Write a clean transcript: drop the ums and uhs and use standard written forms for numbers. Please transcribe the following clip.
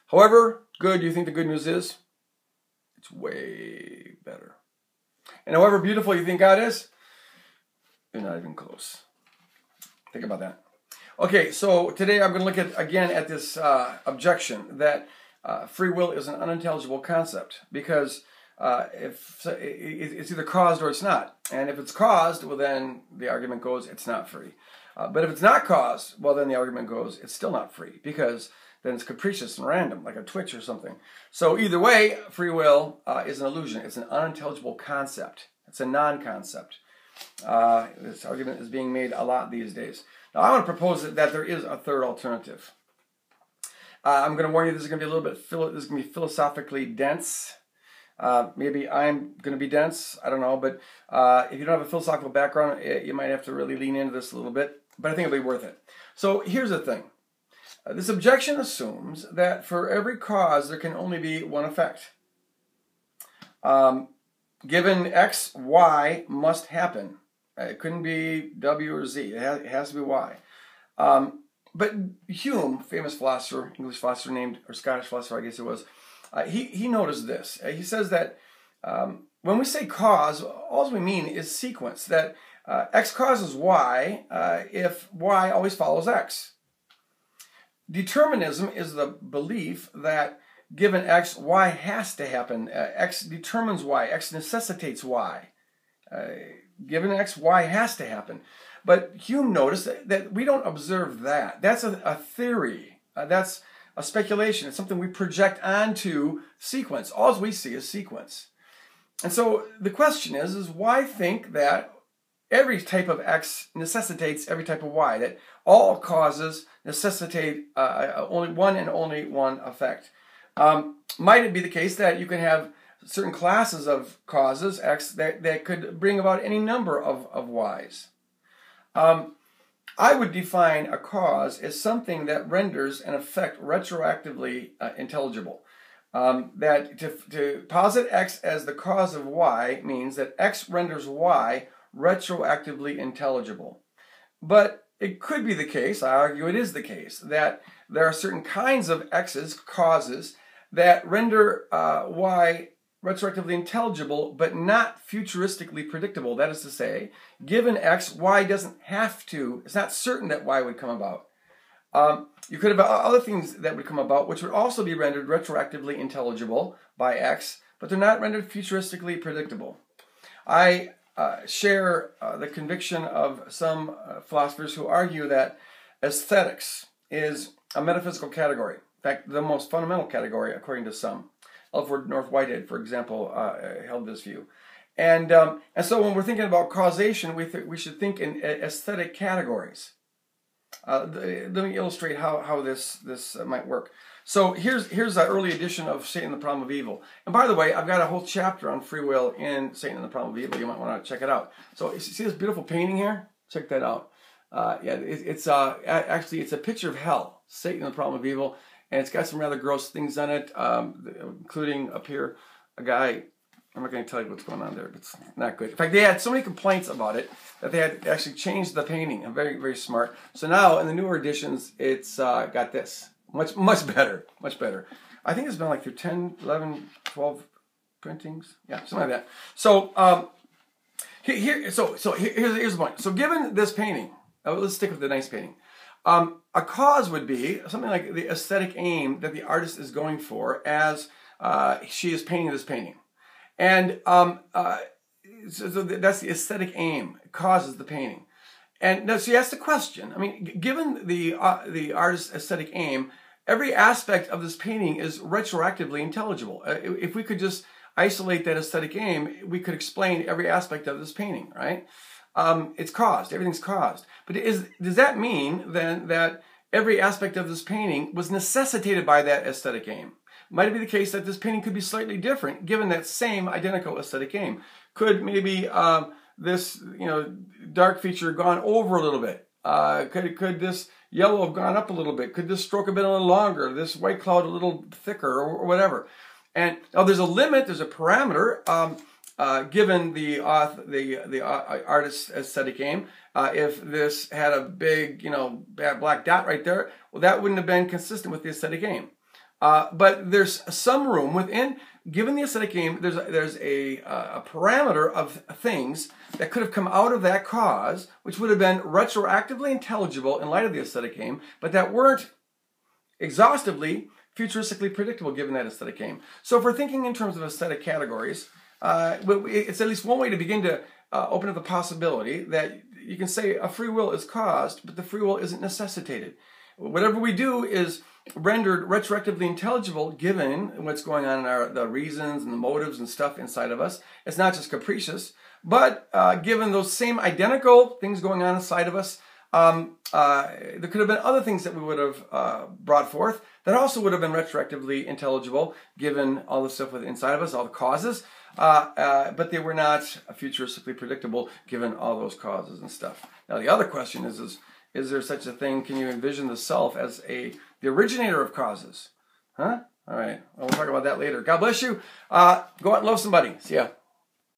However good you think the good news is, it's way better. And however beautiful you think God is, you're not even close. Think about that. Okay, so today I'm going to look again at this objection that free will is an unintelligible concept, because if it's either caused or it's not. And if it's caused, well, then the argument goes it's not free. But if it's not caused, well, then the argument goes it's still not free, because then it's capricious and random, like a twitch or something. So either way, free will is an illusion. It's an unintelligible concept. It's a non-concept. This argument is being made a lot these days. Now, I want to propose that there is a third alternative. I'm going to warn you, this is going to be a little bit, this is going to be philosophically dense. Maybe I'm going to be dense, I don't know, but if you don't have a philosophical background, you might have to really lean into this a little bit, but I think it'll be worth it. So here's the thing. This objection assumes that for every cause, there can only be one effect. Given X, Y must happen. It couldn't be W or Z. It has to be Y. But Hume, famous philosopher, English philosopher named, or Scottish philosopher, I guess it was, he noticed this. He says that when we say cause, all we mean is sequence, that X causes Y if Y always follows X. Determinism is the belief that given X, Y has to happen. X determines Y. X necessitates Y. Given X, Y has to happen. But Hume noticed that we don't observe that. That's a theory. That's a speculation. It's something we project onto sequence. All we see is sequence. And so the question is why think that every type of X necessitates every type of Y, that all causes necessitate only one effect? Might it be the case that you can have certain classes of causes, X, that could bring about any number of Ys? I would define a cause as something that renders an effect retroactively intelligible. That to posit X as the cause of Y means that X renders Y retroactively intelligible. But it could be the case, I argue it is the case, that there are certain kinds of X's, causes, that render Y retroactively intelligible, but not futuristically predictable. That is to say, given X, Y doesn't have to, it's not certain that Y would come about. You could have other things that would come about, which would also be rendered retroactively intelligible by X, but they're not rendered futuristically predictable. I share the conviction of some philosophers who argue that aesthetics is a metaphysical category. In fact, the most fundamental category, according to some. Alfred North Whitehead, for example, held this view. And so when we're thinking about causation, we should think in aesthetic categories. Let me illustrate how this might work. So here's an early edition of Satan and the Problem of Evil. And by the way, I've got a whole chapter on free will in Satan and the Problem of Evil. You might want to check it out. So you see this beautiful painting here? Check that out. It's actually it's a picture of hell, Satan and the Problem of Evil. And it's got some rather gross things on it, including up here, a guy, I'm not going to tell you what's going on there, but it's not good. In fact, they had so many complaints about it that they had actually changed the painting. Very, very smart. So now, in the newer editions, it's got this. Much better, much better. I think it's been like through 10, 11, 12 printings. Yeah, something like that. So, here's the point. So given this painting, let's stick with the nice painting. A cause would be something like the aesthetic aim that the artist is going for as she is painting this painting. And so that's the aesthetic aim. It causes the painting. And now, so you ask the question, I mean, given the artist's aesthetic aim, every aspect of this painting is retroactively intelligible. If we could just isolate that aesthetic aim, we could explain every aspect of this painting, right? It's caused. Everything's caused. But does that mean then that every aspect of this painting was necessitated by that aesthetic aim? Might it be the case that this painting could be slightly different given that same identical aesthetic aim? Could maybe this dark feature gone over a little bit? Could this yellow have gone up a little bit? Could this stroke have been a little longer? This white cloud a little thicker, or whatever? And now there's a limit. There's a parameter. Given the artist's aesthetic aim, if this had a big, black dot right there, well, that wouldn't have been consistent with the aesthetic aim. But there's some room within, given the aesthetic game, there's a parameter of things that could have come out of that cause, which would have been retroactively intelligible in light of the aesthetic game, but that weren't exhaustively futuristically predictable given that aesthetic game. So if we're thinking in terms of aesthetic categories, it's at least one way to begin to open up the possibility that you can say a free will is caused, but the free will isn't necessitated. Whatever we do is rendered retroactively intelligible given what's going on in the reasons and the motives and stuff inside of us. It's not just capricious, but given those same identical things going on inside of us, there could have been other things that we would have brought forth that also would have been retroactively intelligible given all the stuff inside of us, all the causes, but they were not futuristically predictable given all those causes and stuff. Now the other question is there such a thing, can you envision the self as the originator of causes? Huh? All right, well, we'll talk about that later. God bless you. Go out and love somebody. See ya.